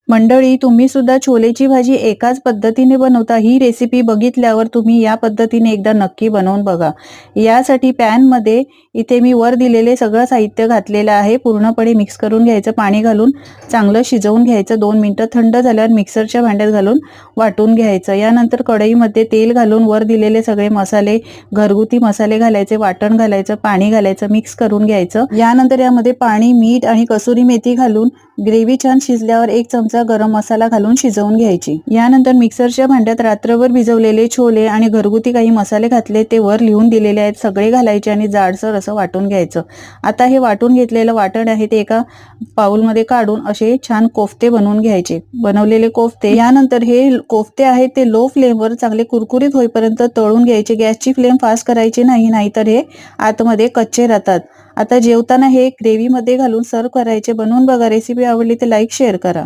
मंडळी, तुम्ही सुद्धा छोलेची भाजी एकाच पद्धतीने बनवता. ही रेसिपी बघितल्यावर तुम्ही या पद्धतीने एकदा नक्की बनवून बघा. यासाठी पॅनमध्ये इथे मी वर दिलेले सगळं साहित्य घातलेलं आहे. पूर्णपणे मिक्स करून घ्यायचं, पाणी घालून चांगलं शिजवून घ्यायचं. 2 मिनिटं थंड झाल्यावर मिक्सरच्या भांड्यात घालून वाटून घ्यायचं. यानंतर कढईमध्ये तेल घालून वर दिलेले सगळे मसाले, घरगुती मसाले घालायचे, वाटण घालायचं, पाणी घालायचं, मिक्स करून घ्यायचं. यानंतर यामध्ये पाणी, मीठ आणि कसुरी मेथी घालून ग्रेव्ही छान शिजल्यावर 1 चमचा गरम मसाला घालून शिजवून घ्यायची. यानंतर मिक्सरच्या भांड्यात रात्रभर भिजवलेले छोले आणि घरगुती काही मसाले घातले, ते वर लिहून दिलेले आहेत, सगळे घालायचे आणि जाडसर असं वाटून घ्यायचं. आता हे वाटून घेतलेलं वाटण आहे ते एका बाउलमध्ये काढून असे छान कोफ्ते बनवून घ्यायचे. बनवलेले कोफ्ते, यानंतर हे कोफ्ते आहेत ते लो फ्लेमवर चांगले कुरकुरीत होईपर्यंत तळून घ्यायचे. गॅसची फ्लेम फास्ट करायची नाही, नाहीतर हे आतमध्ये कच्चे राहतात. आता जेवताना हे ग्रेव्हीमध्ये घालून सर्व करायचे. बनवून बघा. रेसिपी आवडली तर लाईक शेअर करा.